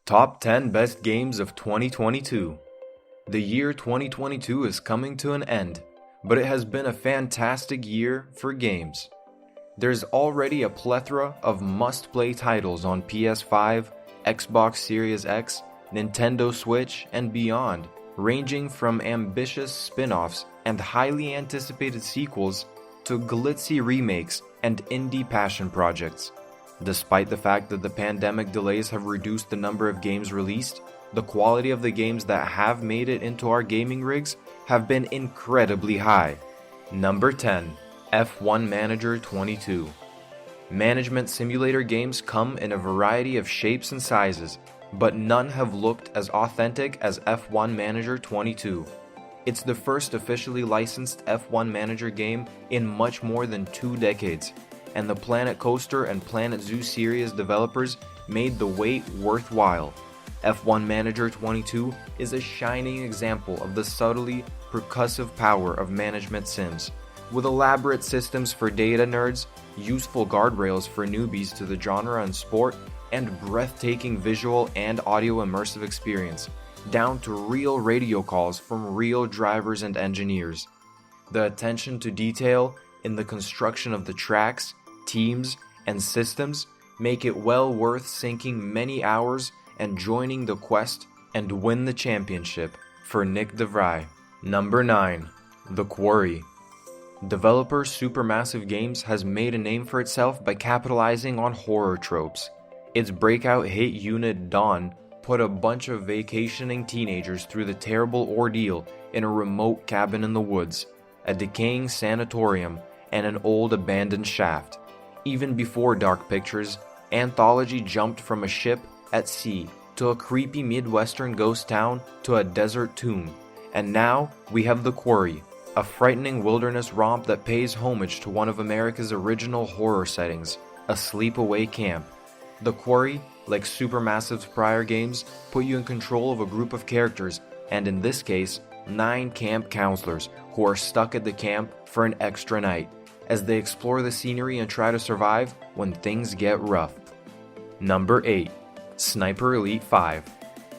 Top 10 Best Games of 2022. The year 2022 is coming to an end, but it has been a fantastic year for games. There's already a plethora of must-play titles on PS5, Xbox Series X, Nintendo Switch, and beyond, ranging from ambitious spin-offs and highly anticipated sequels to glitzy remakes and indie passion projects. Despite the fact that the pandemic delays have reduced the number of games released, the quality of the games that have made it into our gaming rigs have been incredibly high. Number 10. F1 Manager 22. Management simulator games come in a variety of shapes and sizes, but none have looked as authentic as F1 Manager 22. It's the first officially licensed F1 Manager game in much more than 2 decades, and the Planet Coaster and Planet Zoo series developers made the wait worthwhile. F1 Manager 22 is a shining example of the subtly percussive power of management sims. With elaborate systems for data nerds, useful guardrails for newbies to the genre and sport, and breathtaking visual and audio immersive experience, down to real radio calls from real drivers and engineers. The attention to detail in the construction of the tracks, teams, and systems make it well worth sinking many hours and joining the quest and win the championship for Nick DeVry. Number 9. The Quarry. Developer Supermassive Games has made a name for itself by capitalizing on horror tropes. Its breakout hit unit Dawn put a bunch of vacationing teenagers through the terrible ordeal in a remote cabin in the woods, a decaying sanatorium, and an old abandoned shaft. Even before Dark Pictures, Anthology jumped from a ship at sea to a creepy Midwestern ghost town to a desert tomb, and now we have The Quarry, a frightening wilderness romp that pays homage to one of America's original horror settings, a sleepaway camp. The Quarry, like Supermassive's prior games, put you in control of a group of characters, and in this case, 9 camp counselors who are stuck at the camp for an extra night, as they explore the scenery and try to survive when things get rough. Number 8. Sniper Elite 5.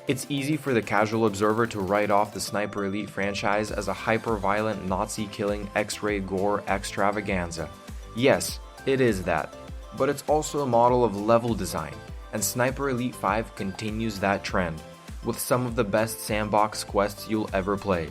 It's easy for the casual observer to write off the Sniper Elite franchise as a hyper-violent Nazi-killing X-ray gore extravaganza. Yes, it is that, but it's also a model of level design, and Sniper Elite 5 continues that trend, with some of the best sandbox quests you'll ever play.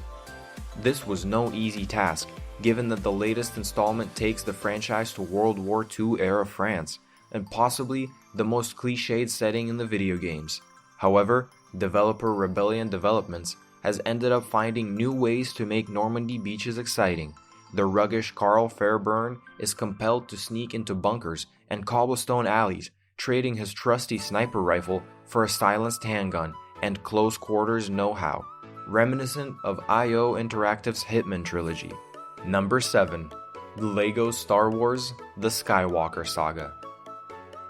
This was no easy task, given that the latest installment takes the franchise to World War II era France, and possibly the most cliched setting in the video games. However, developer Rebellion Developments has ended up finding new ways to make Normandy beaches exciting. The ruggish Carl Fairburn is compelled to sneak into bunkers and cobblestone alleys, trading his trusty sniper rifle for a silenced handgun and close quarters know-how, reminiscent of IO Interactive's Hitman trilogy. Number 7. LEGO Star Wars: The Skywalker Saga.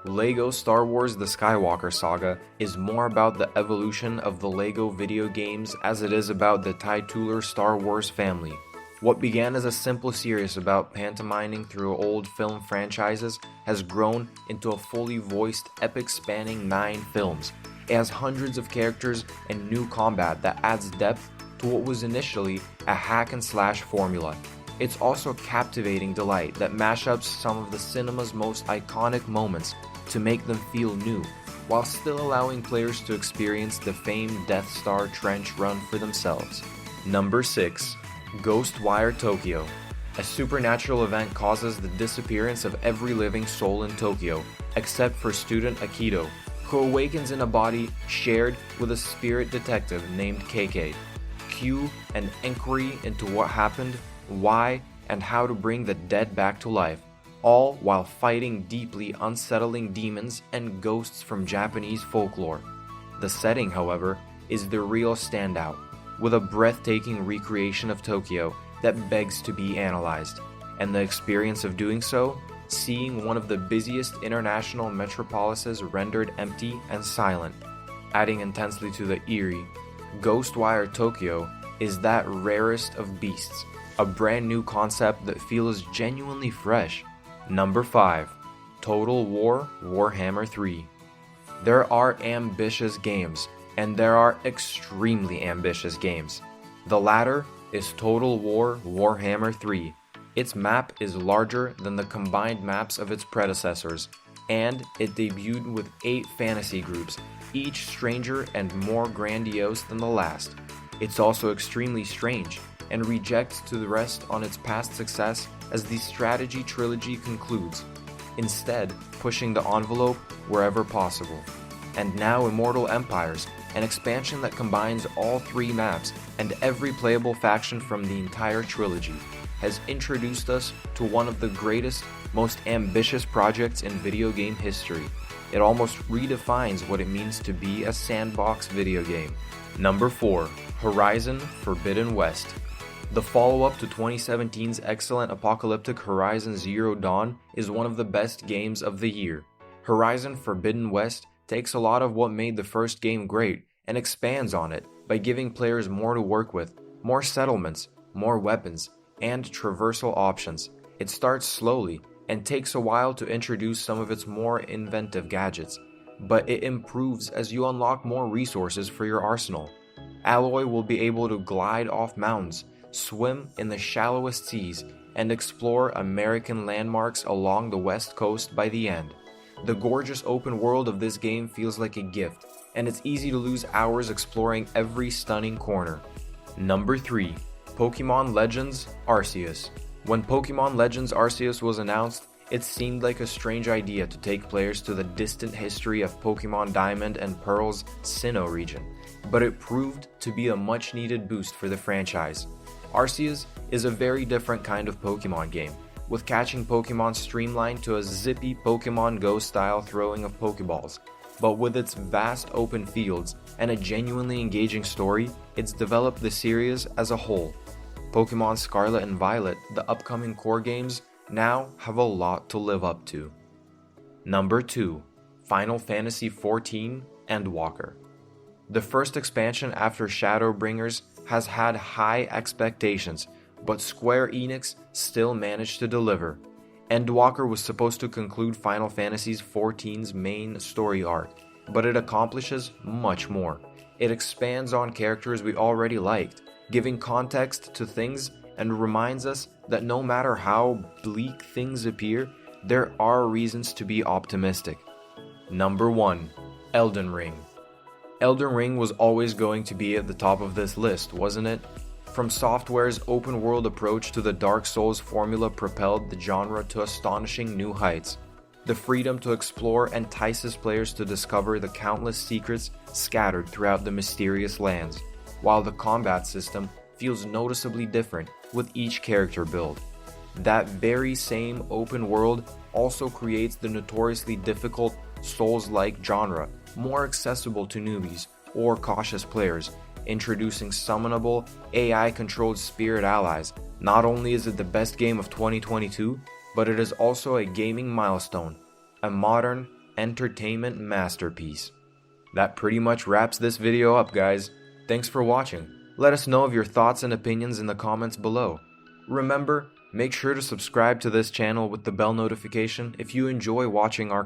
LEGO Star Wars: The Skywalker Saga is more about the evolution of the LEGO video games as it is about the titular Star Wars family. What began as a simple series about pantomiming through old film franchises has grown into a fully voiced epic spanning 9 films. It has hundreds of characters and new combat that adds depth to what was initially a hack-and-slash formula. It's also captivating delight that mashups some of the cinema's most iconic moments to make them feel new, while still allowing players to experience the famed Death Star trench run for themselves. Number 6. Ghostwire Tokyo. A supernatural event causes the disappearance of every living soul in Tokyo, except for student Akito, who awakens in a body shared with a spirit detective named KK. Cue an inquiry into what happened, why, and how to bring the dead back to life, all while fighting deeply unsettling demons and ghosts from Japanese folklore. The setting, however, is the real standout, with a breathtaking recreation of Tokyo that begs to be analyzed, and the experience of doing so, seeing one of the busiest international metropolises rendered empty and silent, adding intensely to the eerie. Ghostwire Tokyo is that rarest of beasts, a brand new concept that feels genuinely fresh. Number 5. Total War Warhammer 3. There are ambitious games, and there are extremely ambitious games. The latter is Total War Warhammer 3. Its map is larger than the combined maps of its predecessors, and it debuted with 8 fantasy groups, each stranger and more grandiose than the last. It's also extremely strange, and rejects to the rest on its past success as the strategy trilogy concludes, instead pushing the envelope wherever possible. And now Immortal Empires, an expansion that combines all 3 maps and every playable faction from the entire trilogy, has introduced us to one of the greatest, most ambitious projects in video game history. It almost redefines what it means to be a sandbox video game. Number 4. Horizon Forbidden West. The follow-up to 2017's excellent apocalyptic Horizon Zero Dawn is one of the best games of the year. Horizon Forbidden West takes a lot of what made the first game great and expands on it by giving players more to work with, more settlements, more weapons, and traversal options. It starts slowly and takes a while to introduce some of its more inventive gadgets, but it improves as you unlock more resources for your arsenal. Aloy will be able to glide off mountains, swim in the shallowest seas, and explore American landmarks along the west coast by the end. The gorgeous open world of this game feels like a gift, and it's easy to lose hours exploring every stunning corner. Number 3. Pokemon Legends Arceus. When Pokemon Legends Arceus was announced, it seemed like a strange idea to take players to the distant history of Pokemon Diamond and Pearl's Sinnoh region, but it proved to be a much-needed boost for the franchise. Arceus is a very different kind of Pokemon game, with catching Pokemon streamlined to a zippy Pokemon Go style throwing of Pokeballs. But with its vast open fields and a genuinely engaging story, it's developed the series as a whole. Pokemon Scarlet and Violet, the upcoming core games, now have a lot to live up to. Number 2. Final Fantasy XIV Endwalker. The first expansion after Shadowbringers has had high expectations, but Square Enix still managed to deliver. Endwalker was supposed to conclude Final Fantasy XIV's main story arc, but it accomplishes much more. It expands on characters we already liked, giving context to things and reminds us that no matter how bleak things appear, there are reasons to be optimistic. Number 1. Elden Ring. Elden Ring was always going to be at the top of this list, wasn't it? From Software's open-world approach to the Dark Souls formula propelled the genre to astonishing new heights. The freedom to explore entices players to discover the countless secrets scattered throughout the mysterious lands, while the combat system feels noticeably different with each character build. That very same open world also creates the notoriously difficult Souls-like genre more accessible to newbies or cautious players, introducing summonable, AI-controlled spirit allies. Not only is it the best game of 2022, but it is also a gaming milestone, a modern entertainment masterpiece. That pretty much wraps this video up, guys. Thanks for watching. Let us know of your thoughts and opinions in the comments below. Remember, make sure to subscribe to this channel with the bell notification if you enjoy watching our